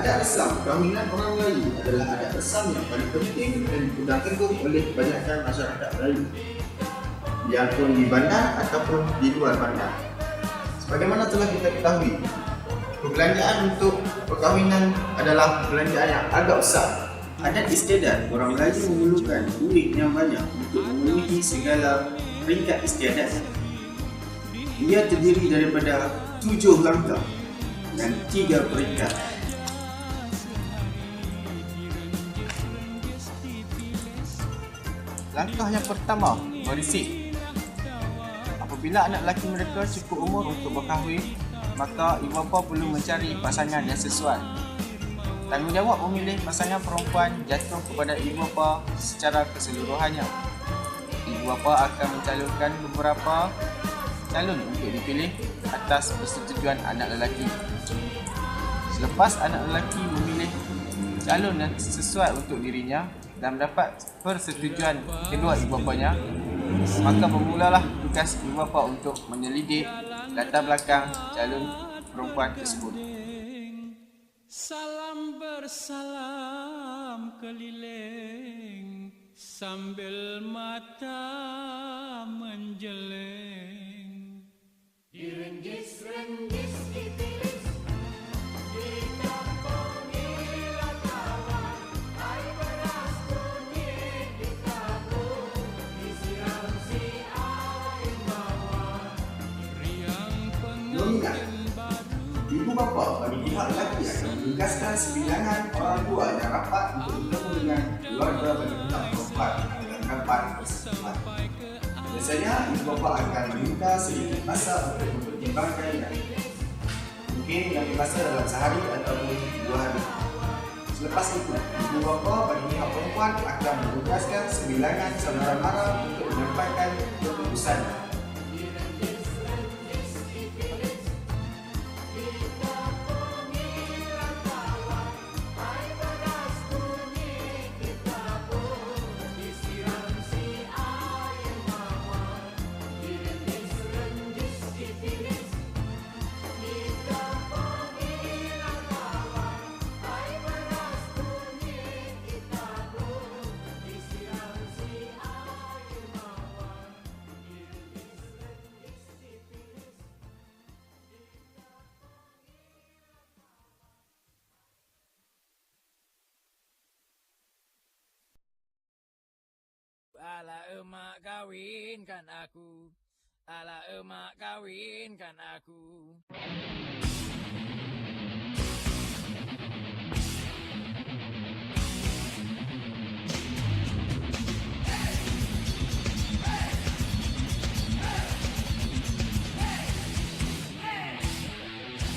Adat Resam perkahwinan orang Melayu adalah adat resam yang paling penting dan dipegang teguh oleh kebanyakan masyarakat Melayu, yang pun di bandar ataupun di luar bandar. Sebagaimana telah kita ketahui, perbelanjaan untuk perkahwinan adalah perbelanjaan yang agak besar. Adat istiadat orang Melayu memerlukan duit yang banyak untuk memenuhi segala peringkat istiadat. Ia terdiri daripada 7 langkah dan 3 peringkat. Langkah yang pertama, merisik. Apabila anak lelaki mereka cukup umur untuk berkahwin, maka ibu bapa perlu mencari pasangan yang sesuai. Tanggungjawab memilih pasangan perempuan jatuh kepada ibu bapa secara keseluruhannya. Ibu bapa akan mencalonkan beberapa calon untuk dipilih atas persetujuan anak lelaki. Selepas anak lelaki memilih calon yang sesuai untuk dirinya dan mendapat persetujuan kedua ibu bapanya, maka bermulalah tugas ibu bapa untuk menyelidik latar belakang calon perempuan tersebut. Salam bersalam keliling sambil mata menjeleng. Direnggis-renggis ditilis, ditampongi latawan, air beras kuning ditabur, disiram si air mawar. Riang pengantin baru. Ibu bapa bagi pihak lelaki akan menugaskan sebilangan orang tua yang rapat untuk bertemu dengan keluarga bagi pihak perempuan dalam rapat tersebut. Biasanya ibu bapa akan meminta sedikit masa untuk mempertimbangkannya. Mungkin yang dimasa dalam sehari ataupun 2 hari. Selepas itu, ibu bapa bagi pihak perempuan akan menugaskan sebilangan saudara mara untuk menyampaikan keputusan. Ala emak kawinkan aku, ala emak kawinkan aku.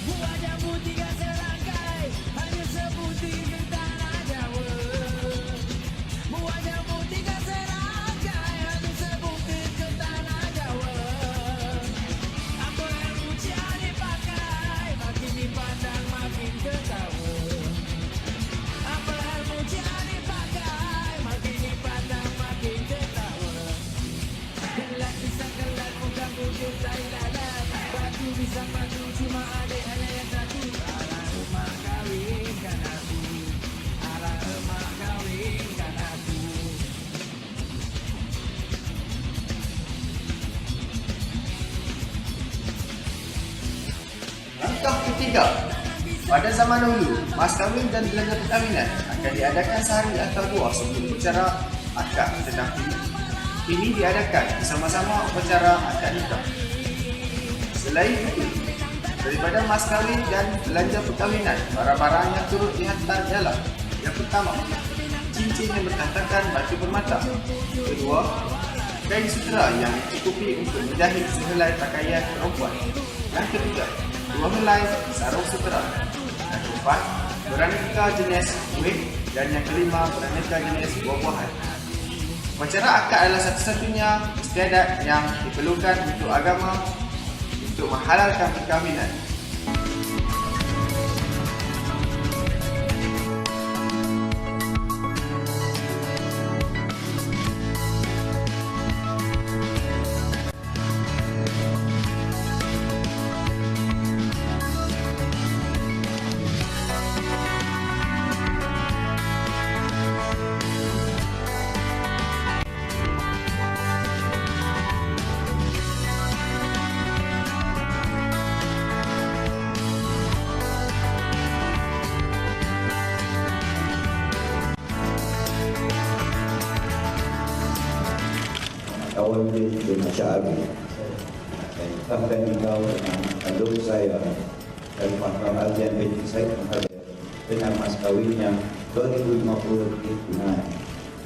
Buah jambu 3 serangkai, hanya sebutir ke tanah Jawa. Buah jambu 3 serangkai, hanya sebutir ke tanah Jawa. Apa yang ujian dipakai, makin dipandang makin ketawa. Apa yang ujian dipakai, makin dipandang makin ketawa. Gelap bisa gelap, bukan wujud tai lalat. Batu bisa batu, cuma adik hanya yang satu. Ala emak kawinkan aku, ala emak kawinkan aku. Langkah ketiga, pada zaman dahulu, mas kahwin dan belanja perkahwinan akan diadakan sehari atau 2 sebelum upacara akad, tetapi ini diadakan bersama-sama upacara akad nikah. Selain itu, daripada mas kahwin dan belanja perkahwinan, barang-barang yang turut dihantar ialah: yang pertama, cincin yang bertahankan batu permata. Kedua, kain sutera yang mencukupi untuk menjahit sehelai pakaian perempuan. Yang ketiga, 2 helai sarung sutera. Yang keempat, beraneka jenis kuih. Dan yang kelima, beraneka jenis buah-buahan. Upacara akad adalah satu-satunya istiadat yang diperlukan untuk agama untuk menghalalkan perkahwinan. kawan dia bin Sya'abi. Saya tetapkan engkau dengan kandung saya dan Pak Ramadhan bin Said Muhammad dengan mas kawinnya 2050 di tunai.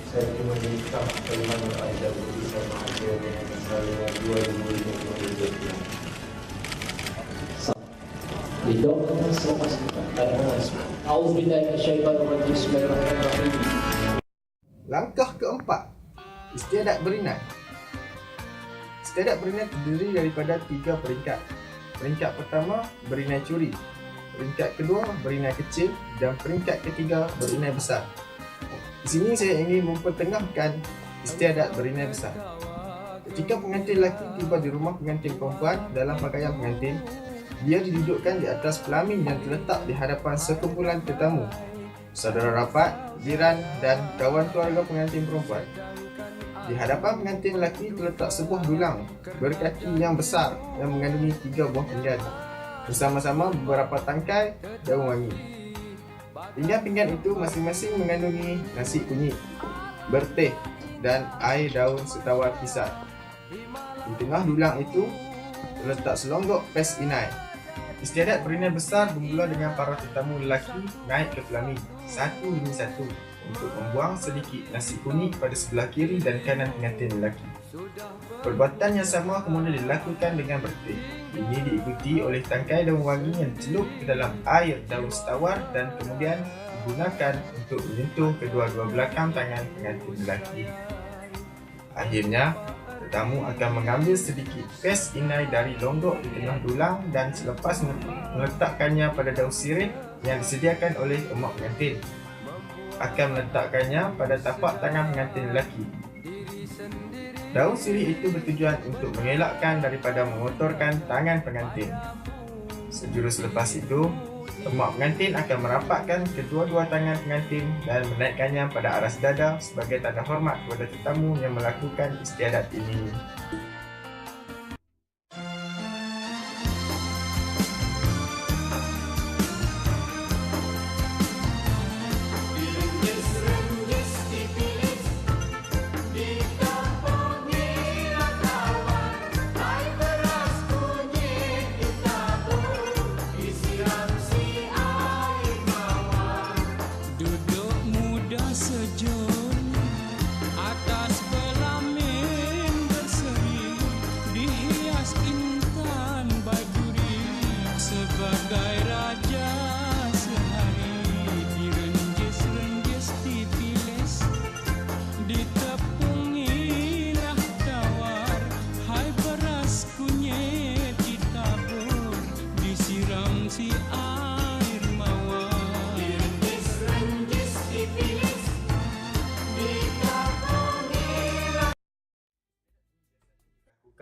Saya terima nikah kalimat Al-Aizah Budi saya Mahathir dengan saya 2050. Didoakan selepas A'udzubillahi minasyaitonirrajim. Bismillahirrahmanirrahim. Langkah keempat, istiadat berinan. Istiadat berinan terdiri daripada 3 peringkat. Peringkat pertama, berinan curi. Peringkat kedua, berinan kecil. Dan peringkat ketiga, berinan besar. Di sini saya ingin mempertengahkan istiadat berinan besar. Ketika pengantin lelaki tiba di rumah pengantin perempuan dalam pakaian pengantin, dia didudukkan di atas pelamin yang terletak di hadapan sekumpulan tetamu, saudara rapat, jiran dan kawan keluarga pengantin perempuan. Di hadapan pengantin lelaki terletak sebuah dulang berkaki yang besar yang mengandungi 3 buah pinggan bersama-sama beberapa tangkai daun wangi. Pinggan-pinggan itu masing-masing mengandungi nasi kunyit, berteh dan air daun setawar kisar. Di tengah dulang itu terletak selonggok pes inai. Istiadat berinan besar bermula dengan para tetamu lelaki naik ke pelamin satu demi satu untuk membuang sedikit nasi kunyit pada sebelah kiri dan kanan pengantin lelaki. Perbuatan yang sama kemudian dilakukan dengan berteh. Ini diikuti oleh tangkai daun wangi yang dicelup ke dalam air daun setawar dan kemudian digunakan untuk menyentuh kedua-dua belakang tangan pengantin lelaki. Akhirnya, tetamu akan mengambil sedikit pes inai dari longgok di tengah dulang dan selepas meletakkannya pada daun sirih yang disediakan oleh emak pengantin, akan meletakkannya pada tapak tangan pengantin lelaki. Daun sirih itu bertujuan untuk mengelakkan daripada mengotorkan tangan pengantin. Sejurus selepas itu, emak pengantin akan merapatkan kedua-dua tangan pengantin dan menaikkannya pada aras dada sebagai tanda hormat kepada tetamu yang melakukan istiadat ini. Duduk muda sejuk atas pelamin berseri, dihias intan bajuri sebagai raja sehari. Direnjis-renjis dipilis, ditepungilah tawar. Hai beras kunyit ditabur, disiram si air mawar.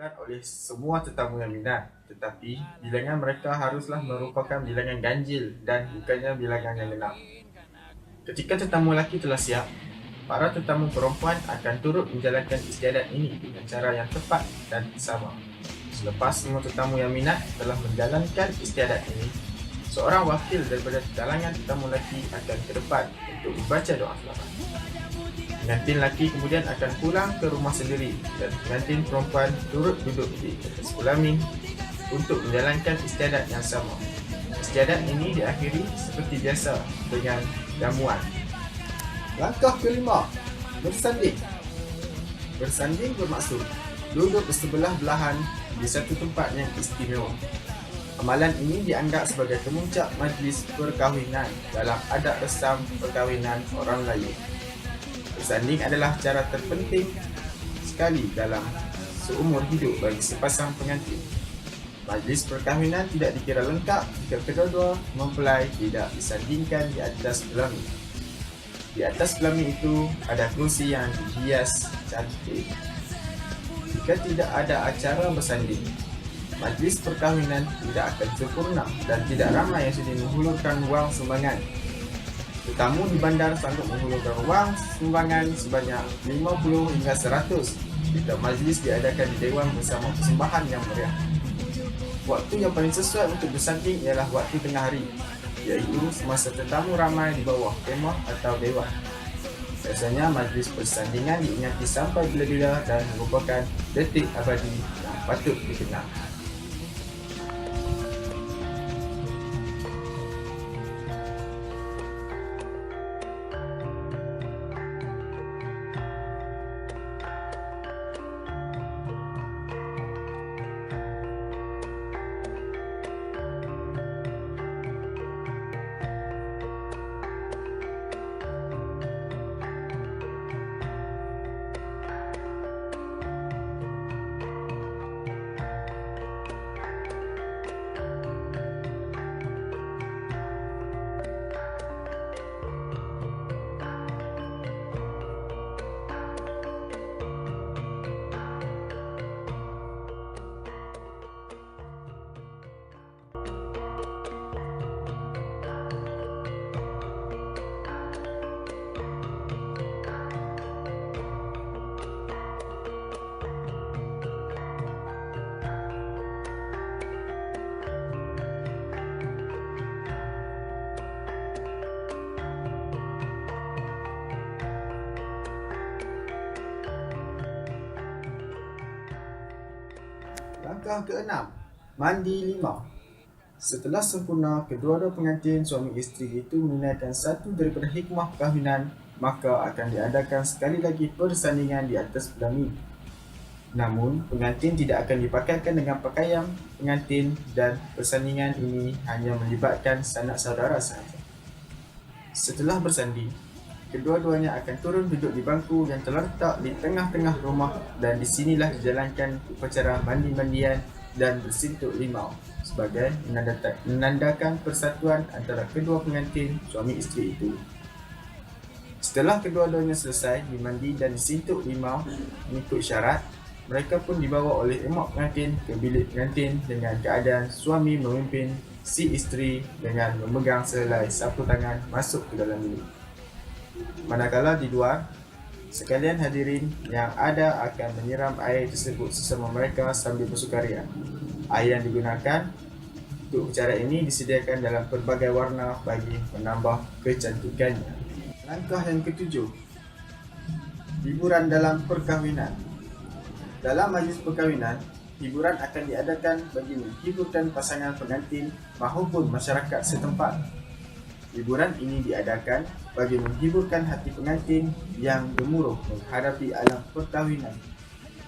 Dilakukan oleh semua tetamu yang minat, tetapi bilangan mereka haruslah merupakan bilangan ganjil dan bukannya bilangan yang genap. Ketika tetamu lelaki telah siap, para tetamu perempuan akan turut menjalankan istiadat ini dengan cara yang tepat dan sama. Selepas semua tetamu yang minat telah menjalankan istiadat ini, seorang wakil daripada kalangan tetamu lelaki akan ke depan untuk membaca doa selamat. Pengantin lelaki kemudian akan pulang ke rumah sendiri dan pengantin perempuan turut duduk di atas pelamin untuk menjalankan istiadat yang sama. Istiadat ini diakhiri seperti biasa dengan jamuan. Langkah kelima, bersanding. Bersanding bermaksud duduk bersebelah-belahan di satu tempat yang istimewa. Amalan ini dianggap sebagai kemuncak majlis perkahwinan dalam adat resam perkahwinan orang Melayu. Bersanding adalah cara terpenting sekali dalam seumur hidup bagi sepasang pengantin. Majlis perkahwinan tidak dikira lengkap jika kedua-dua mempelai tidak disandingkan di atas pelamin. Di atas pelamin itu ada kerusi yang dihias cantik. Jika tidak ada acara bersanding, majlis perkahwinan tidak akan sempurna dan tidak ramai yang sudi menghulurkan wang sumbangan. Tetamu di bandar sanggup menghulurkan wang sumbangan sebanyak 50 hingga 100 jika majlis diadakan di dewan bersama persembahan yang meriah. Waktu yang paling sesuai untuk bersanding ialah waktu tengah hari, iaitu semasa tetamu ramai di bawah kemah atau dewan. Biasanya majlis persandingan diingati sampai bila-bila dan merupakan detik abadi yang patut dikenang. Langkah ke-6, mandi limau. Setelah sempurna, kedua-dua pengantin suami isteri itu menunaikan satu daripada hikmah perkahwinan, maka akan diadakan sekali lagi persandingan di atas pelami. Namun, pengantin tidak akan dipakaikan dengan pakaian pengantin dan persandingan ini hanya melibatkan sanak saudara sahaja. Setelah bersandi, kedua-duanya akan turun duduk di bangku yang terletak di tengah-tengah rumah dan di sinilah dijalankan upacara mandi-mandian dan bersintuk limau sebagai menandakan persatuan antara kedua pengantin suami isteri itu. Setelah kedua-duanya selesai dimandi dan disintuk limau mengikut syarat, mereka pun dibawa oleh emak pengantin ke bilik pengantin dengan keadaan suami memimpin si isteri dengan memegang sehelai sapu tangan masuk ke dalam bilik. Manakala di luar, sekalian hadirin yang ada akan menyiram air tersebut sesama mereka sambil bersukaria. Air yang digunakan untuk upacara ini disediakan dalam pelbagai warna bagi menambah kecantikannya. Langkah yang ke-7, hiburan dalam perkahwinan. Dalam majlis perkahwinan, hiburan akan diadakan bagi menghiburkan pasangan pengantin maupun masyarakat setempat. Hiburan ini diadakan bagi menghiburkan hati pengantin yang gemuruh menghadapi alam perkahwinan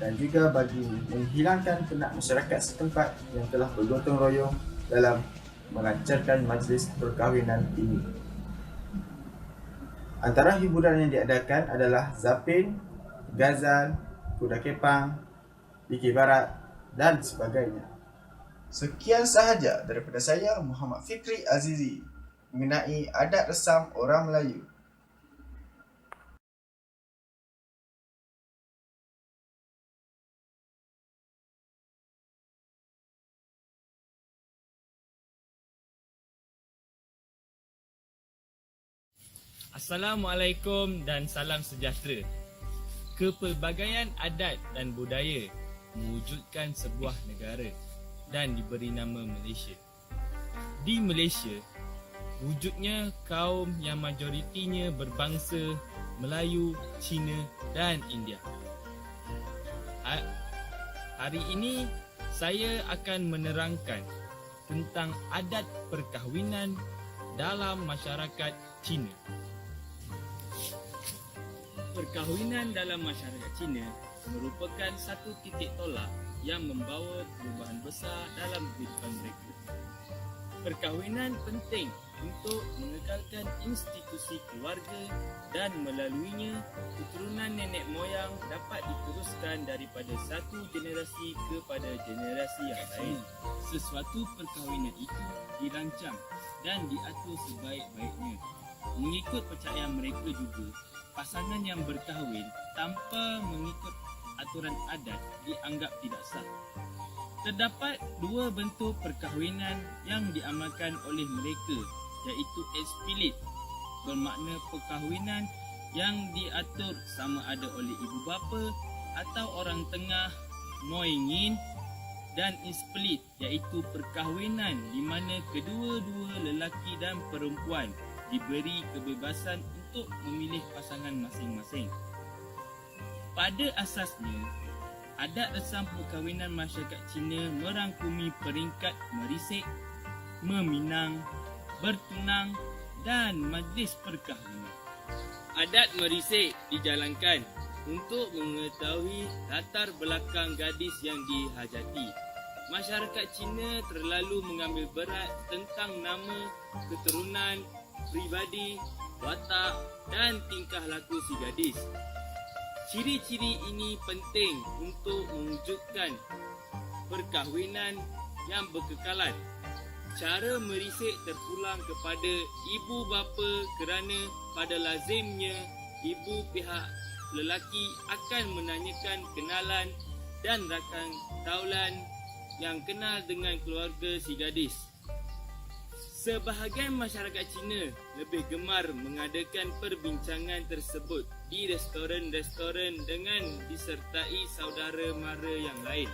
dan juga bagi menghilangkan penat masyarakat setempat yang telah bergotong royong dalam melancarkan majlis perkahwinan ini. Antara hiburan yang diadakan adalah zapin, gazal, kuda kepang, fikir barat dan sebagainya. Sekian sahaja daripada saya, Muhammad Fikri Azizi, mengenai adat resam orang Melayu. Assalamualaikum dan salam sejahtera. Kepelbagaian adat dan budaya mewujudkan sebuah negara dan diberi nama Malaysia. Di Malaysia, wujudnya kaum yang majoritinya berbangsa Melayu, Cina dan India. Hari ini saya akan menerangkan tentang adat perkahwinan dalam masyarakat Cina. Perkahwinan dalam masyarakat Cina merupakan satu titik tolak yang membawa perubahan besar dalam kehidupan mereka. Perkahwinan penting untuk mengekalkan institusi keluarga dan melaluinya keturunan nenek moyang dapat diteruskan daripada satu generasi kepada generasi yang lain. Sesuatu perkahwinan itu dirancang dan diatur sebaik-baiknya. Mengikut percayaan mereka juga, pasangan yang berkahwin tanpa mengikut aturan adat dianggap tidak sah. Terdapat dua bentuk perkahwinan yang diamalkan oleh mereka, iaitu explicit, bermakna perkahwinan yang diatur sama ada oleh ibu bapa atau orang tengah moingin, dan implicit, iaitu perkahwinan di mana kedua-dua lelaki dan perempuan diberi kebebasan untuk memilih pasangan masing-masing. Pada asasnya, adat resam perkahwinan masyarakat Cina merangkumi peringkat merisik, meminang, bertunang dan majlis perkahwinan. Adat merisik dijalankan untuk mengetahui latar belakang gadis yang dihajati. Masyarakat Cina terlalu mengambil berat tentang nama, keturunan, pribadi, watak dan tingkah laku si gadis. Ciri-ciri ini penting untuk mewujudkan perkahwinan yang berkekalan. Cara merisik terpulang kepada ibu bapa kerana pada lazimnya ibu pihak lelaki akan menanyakan kenalan dan rakan taulan yang kenal dengan keluarga si gadis. Sebahagian masyarakat Cina lebih gemar mengadakan perbincangan tersebut di restoran-restoran dengan disertai saudara mara yang lain.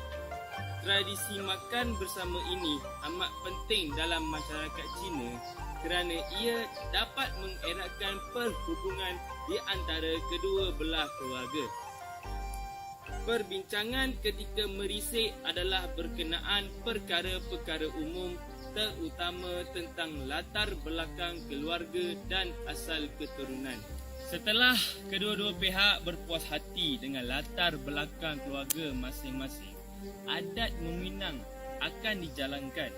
Tradisi makan bersama ini amat penting dalam masyarakat Cina kerana ia dapat mengeratkan perhubungan di antara kedua belah keluarga. Perbincangan ketika merisik adalah berkenaan perkara-perkara umum terutama tentang latar belakang keluarga dan asal keturunan. Setelah kedua-dua pihak berpuas hati dengan latar belakang keluarga masing-masing, adat meminang akan dijalankan.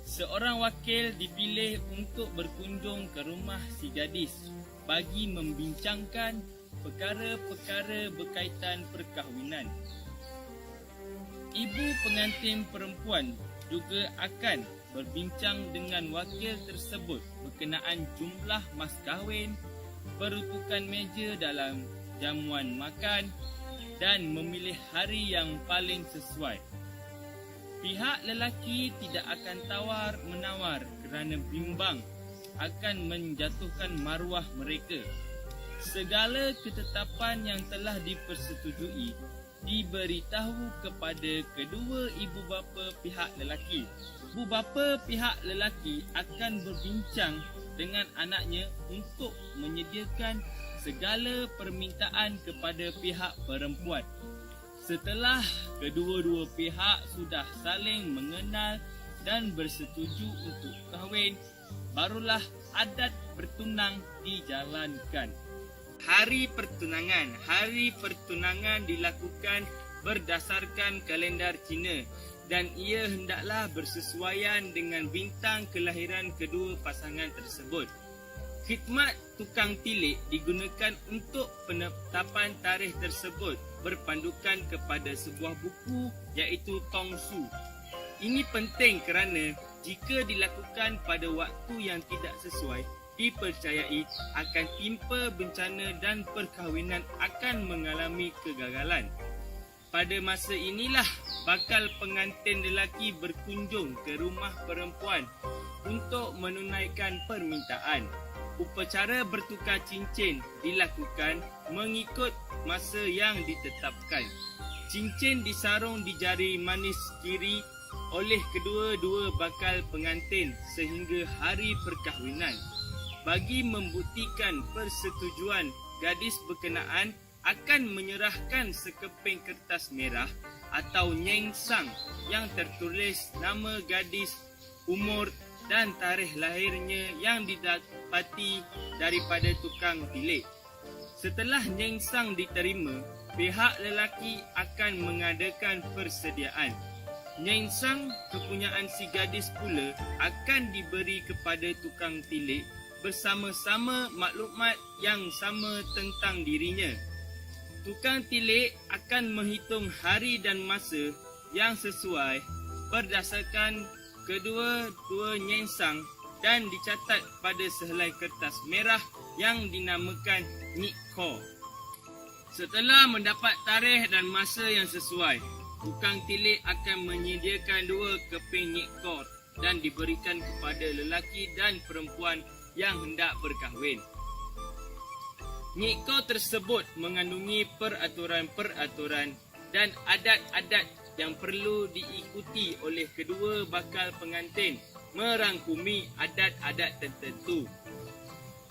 Seorang wakil dipilih untuk berkunjung ke rumah si gadis bagi membincangkan perkara-perkara berkaitan perkahwinan. Ibu pengantin perempuan juga akan berbincang dengan wakil tersebut berkenaan jumlah mas kahwin, peruntukan meja dalam jamuan makan dan memilih hari yang paling sesuai. Pihak lelaki tidak akan tawar-menawar kerana bimbang akan menjatuhkan maruah mereka. Segala ketetapan yang telah dipersetujui diberitahu kepada kedua ibu bapa pihak lelaki. Ibu bapa pihak lelaki akan berbincang dengan anaknya untuk menyediakan segala permintaan kepada pihak perempuan. Setelah kedua-dua pihak sudah saling mengenal dan bersetuju untuk kahwin, barulah adat bertunang dijalankan. Hari pertunangan dilakukan berdasarkan kalendar Cina dan ia hendaklah bersesuaian dengan bintang kelahiran kedua pasangan tersebut. Khidmat tukang tilik digunakan untuk penetapan tarikh tersebut berpandukan kepada sebuah buku iaitu Tong Su. Ini penting kerana jika dilakukan pada waktu yang tidak sesuai, dipercayai akan timpa bencana dan perkahwinan akan mengalami kegagalan. Pada masa inilah bakal pengantin lelaki berkunjung ke rumah perempuan untuk menunaikan permintaan. Upacara bertukar cincin dilakukan mengikut masa yang ditetapkan. Cincin disarung di jari manis kiri oleh kedua-dua bakal pengantin sehingga hari perkahwinan. Bagi membuktikan persetujuan, gadis berkenaan akan menyerahkan sekeping kertas merah atau nyengsang yang tertulis nama gadis, umur dan tarikh lahirnya yang didapati daripada tukang tilik. Setelah nyengsang diterima, pihak lelaki akan mengadakan persediaan. Nyengsang kepunyaan si gadis pula akan diberi kepada tukang tilik bersama-sama maklumat yang sama tentang dirinya. Tukang tilik akan menghitung hari dan masa yang sesuai berdasarkan kedua-dua nyengsang dan dicatat pada sehelai kertas merah yang dinamakan Nikko. Setelah mendapat tarikh dan masa yang sesuai, tukang tilik akan menyediakan 2 keping Nikko dan diberikan kepada lelaki dan perempuan yang hendak berkahwin. Nikko tersebut mengandungi peraturan-peraturan dan adat-adat yang perlu diikuti oleh kedua bakal pengantin, merangkumi adat-adat tertentu.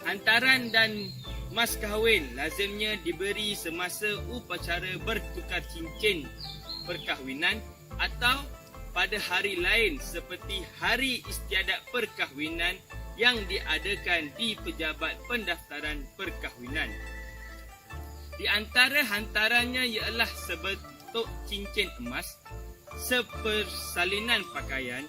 hantaran dan mas kahwin lazimnya diberi semasa upacara bertukar cincin perkahwinan atau pada hari lain seperti hari istiadat perkahwinan yang diadakan di pejabat pendaftaran perkahwinan. Di antara hantarannya ialah sebentuk cincin emas, sepersalinan pakaian,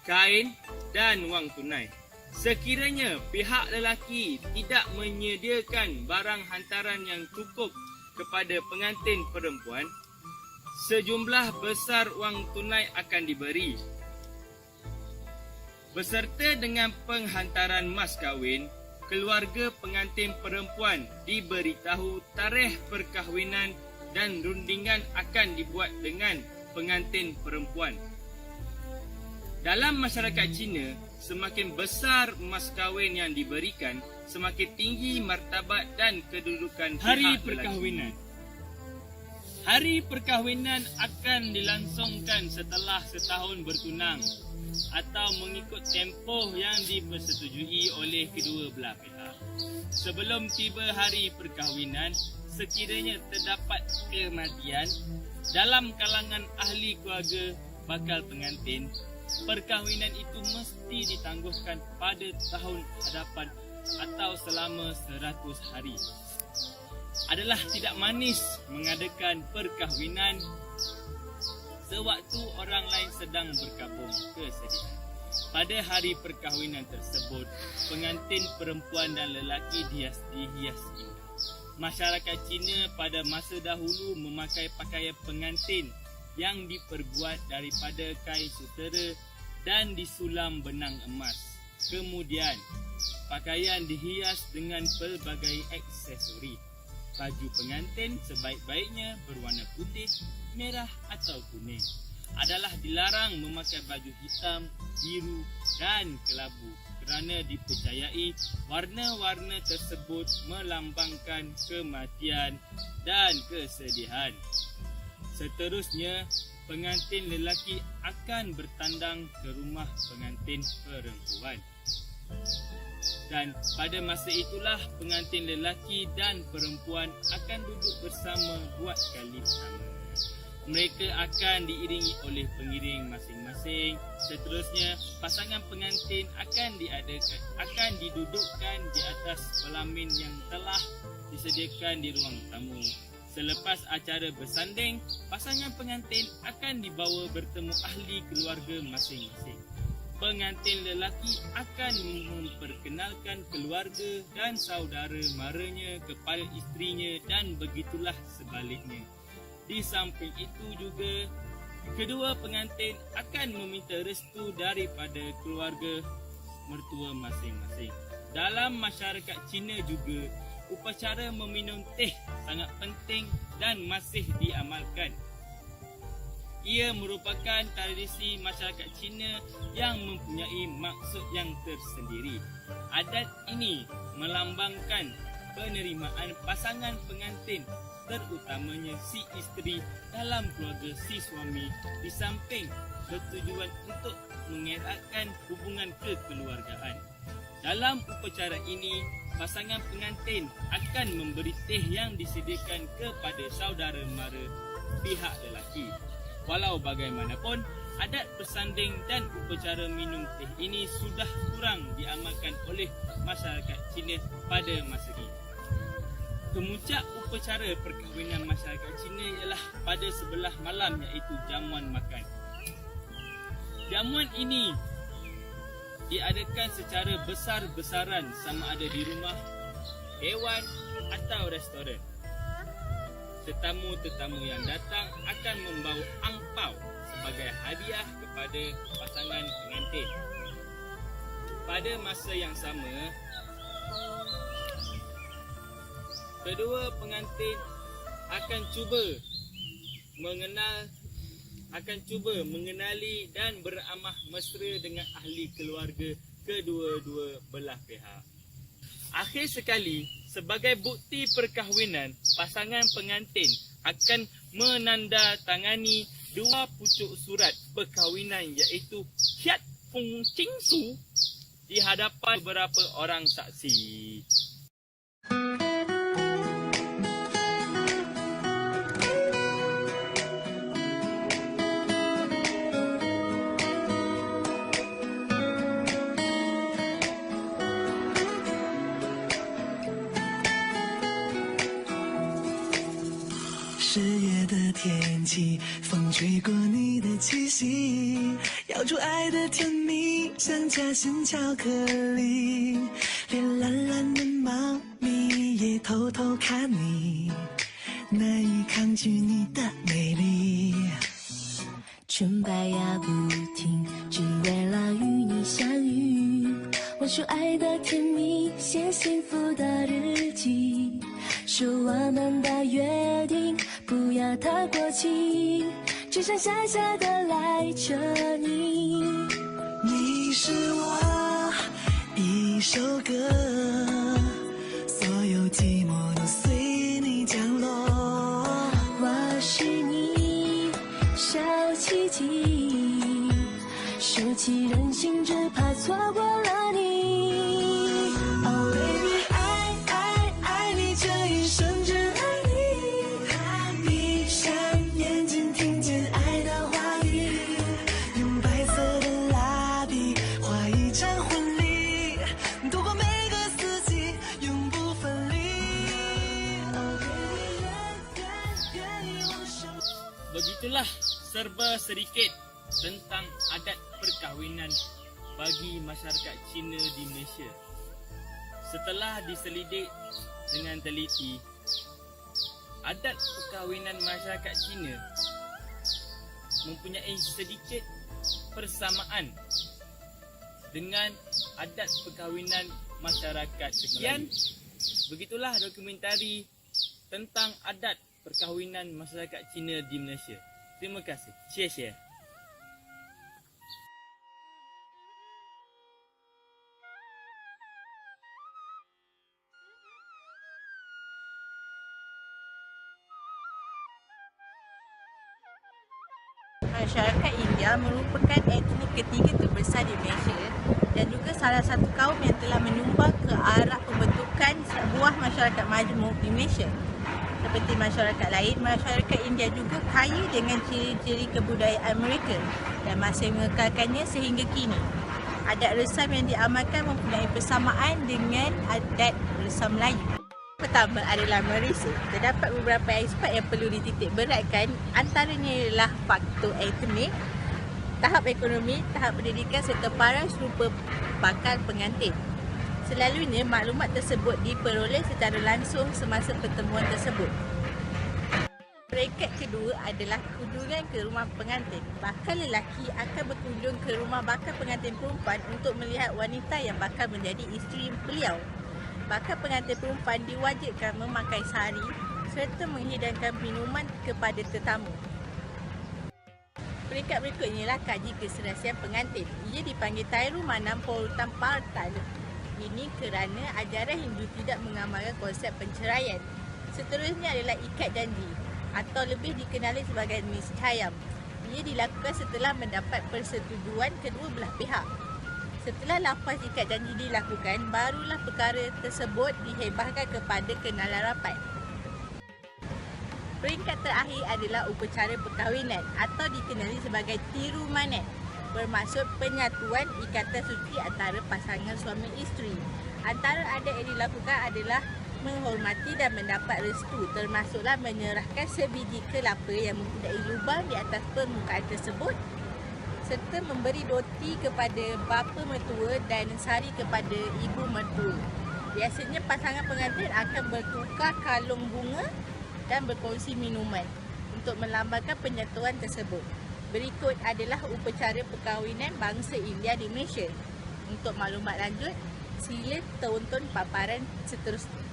kain dan wang tunai. Sekiranya pihak lelaki tidak menyediakan barang hantaran yang cukup kepada pengantin perempuan, sejumlah besar wang tunai akan diberi. Beserta dengan penghantaran mas kahwin, keluarga pengantin perempuan diberitahu tarikh perkahwinan dan rundingan akan dibuat dengan pengantin perempuan. Dalam masyarakat Cina, semakin besar mas kahwin yang diberikan, semakin tinggi martabat dan kedudukan hari perkahwinan. Hari perkahwinan akan dilangsungkan setelah setahun bertunang atau mengikut tempoh yang dipersetujui oleh kedua belah pihak. Sebelum tiba hari perkahwinan, sekiranya terdapat kematian dalam kalangan ahli keluarga bakal pengantin, perkahwinan itu mesti ditangguhkan pada tahun hadapan atau selama 100 hari. Adalah tidak manis mengadakan perkahwinan sewaktu orang lain sedang berkabung kesedihan. Pada hari perkahwinan tersebut, pengantin perempuan dan lelaki dihias indah. Masyarakat Cina pada masa dahulu memakai pakaian pengantin yang diperbuat daripada kain sutera dan disulam benang emas. Kemudian, pakaian dihias dengan pelbagai aksesori. Baju pengantin sebaik-baiknya berwarna putih, merah atau kuning. Adalah dilarang memakai baju hitam, biru dan kelabu kerana dipercayai warna-warna tersebut melambangkan kematian dan kesedihan. Seterusnya, pengantin lelaki akan bertandang ke rumah pengantin perempuan. Dan pada masa itulah pengantin lelaki dan perempuan akan duduk bersama buat kali pertama. Mereka akan diiringi oleh pengiring masing-masing. Seterusnya, pasangan pengantin akan didudukkan di atas pelamin yang telah disediakan di ruang tamu. Selepas acara bersanding, pasangan pengantin akan dibawa bertemu ahli keluarga masing-masing. Pengantin lelaki akan memperkenalkan keluarga dan saudara maranya kepada isterinya dan begitulah sebaliknya. Di samping itu juga, kedua pengantin akan meminta restu daripada keluarga mertua masing-masing. Dalam masyarakat Cina juga, upacara meminum teh sangat penting dan masih diamalkan. Ia merupakan tradisi masyarakat Cina yang mempunyai maksud yang tersendiri. Adat ini melambangkan penerimaan pasangan pengantin, terutamanya si isteri dalam keluarga si suami, di samping bertujuan untuk mengeratkan hubungan kekeluargaan. Dalam upacara ini, pasangan pengantin akan memberi teh yang disediakan kepada saudara mara pihak lelaki. Walau bagaimanapun, adat bersanding dan upacara minum teh ini sudah kurang diamalkan oleh masyarakat Cina pada masa ini. Kemuncak upacara perkahwinan masyarakat Cina ialah pada sebelah malam, iaitu jamuan makan. Jamuan ini diadakan secara besar-besaran sama ada di rumah, hewan atau restoran. Tetamu-tetamu yang datang akan membawa angpau sebagai hadiah kepada pasangan pengantin. Pada masa yang sama, kedua pengantin akan cuba mengenali dan beramah mesra dengan ahli keluarga kedua-dua belah pihak. Akhir sekali, sebagai bukti perkahwinan, pasangan pengantin akan menandatangani dua pucuk surat perkahwinan, iaitu Hiat Fung Ching Su, di hadapan beberapa orang saksi. 气，风吹过你的气息，咬住爱的甜蜜，像夹心巧克力，连懒懒的猫咪也偷偷看你，难以抗拒你的美丽。纯白呀不停，只为了与你相遇。我说爱的甜蜜，写幸福的日记，说我们的约定不要太过期，只剩下下的来着你。你是我一首歌，所有寂寞都随你降落。我是你小奇迹，收起任性，只怕错过了你。Oh baby， 爱你，这一生只爱你。闭上眼睛，听见爱的话语，用白色的蜡笔画一场婚礼，度过每个四季，永不分离。Oh baby， 愿意我手。 Begitulah serba sedikit tentang adat perkahwinan bagi masyarakat Cina di Malaysia. Setelah diselidik dengan teliti, adat perkahwinan masyarakat Cina mempunyai sedikit persamaan dengan adat perkahwinan masyarakat sekian. Begitulah dokumentari tentang adat perkahwinan masyarakat Cina di Malaysia. Terima kasih. Share. Masyarakat India merupakan etnik ketiga terbesar di Malaysia dan juga salah satu kaum yang telah menyumbang ke arah pembentukan sebuah masyarakat majmuk di Malaysia. Seperti masyarakat lain, masyarakat India juga kaya dengan ciri-ciri kebudayaan mereka dan masih mengekalkannya sehingga kini. Adat resam yang diamalkan mempunyai persamaan dengan adat resam Melayu. Pertama adalah merisa. Terdapat beberapa aspek yang perlu dititik beratkan, antaranya ialah faktor etnik, tahap ekonomi, tahap pendidikan serta paras rupa bakal pengantin. Selalunya maklumat tersebut diperoleh secara langsung semasa pertemuan tersebut. Peringkat kedua adalah kunjungan ke rumah pengantin. Bakal lelaki akan berkunjung ke rumah bakal pengantin perempuan untuk melihat wanita yang bakal menjadi isteri beliau. Bakal pengantin perempuan diwajibkan memakai sari serta menghidangkan minuman kepada tetamu. Peringkat berikutnya ialah kaji keserasian pengantin. Ia dipanggil Tairu Manam Porutan Partal. Ini kerana ajaran Hindu tidak mengamalkan konsep penceraian. Seterusnya adalah ikat janji atau lebih dikenali sebagai niscayam. Ia dilakukan setelah mendapat persetujuan kedua belah pihak. Setelah lafaz ikat janji dilakukan, barulah perkara tersebut dihebahkan kepada kenalan rapat. Peringkat terakhir adalah upacara perkahwinan atau dikenali sebagai tirumanan, bermaksud penyatuan ikatan suci antara pasangan suami isteri. Antara adat yang dilakukan adalah menghormati dan mendapat restu, termasuklah menyerahkan sebiji kelapa yang mempunyai lubang di atas permukaan tersebut serta memberi roti kepada bapa mertua dan sari kepada ibu mertua. Biasanya pasangan pengantin akan bertukar kalung bunga dan berkongsi minuman untuk melambangkan penyatuan tersebut. Berikut adalah upacara perkahwinan bangsa India di Malaysia. Untuk maklumat lanjut, sila tonton paparan seterusnya.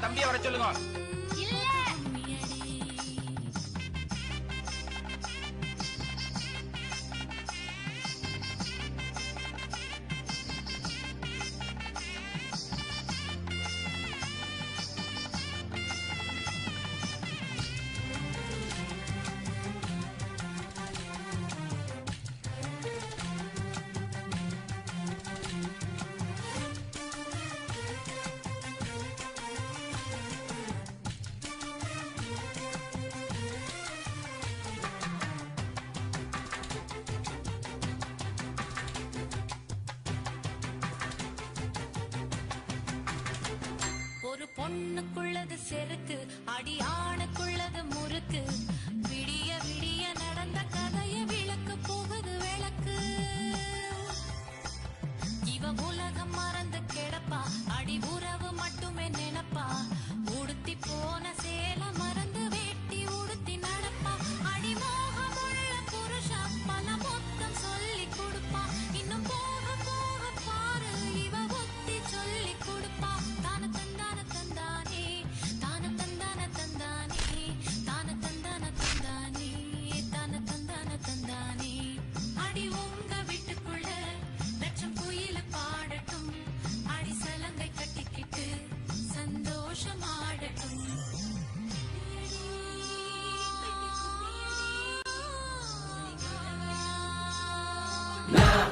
தம்பியை வர சொல்லுங்க. ஒரு பொண்ணுக்குள்ளது செருக்கு, அடி ஆணுக்குள்ளது முறுக்கு. விடிய விடிய நடந்த கதைய விளக்கு போகுது விளக்கு. இவ உலகம் மறந்து கிடப்பா, அடி உறவு மட்டுமே நினைப்பா. உடுத்தி போன சேல மறந்து வேட்டி உடுத்தி நடப்பா. அடி மோகமுள்ள புருஷா பல மொத்தம் சொல்லி கொடுப்பா. இன்னும் போக போக பாரு இவ ஒத்தி சொல்லி கொடுப்பா. தான தந்தான தந்தானே, தான தந்தான தந்தானே, தான தந்தான தந்தானே, தான தந்தான தந்தானே. அடி உங்க வீட்டுக்குள்ள லட்சம் குயில பாடட்டும், அடி சலங்கை கட்டிக்கிட்டு சந்தோஷமாடட்டும். Now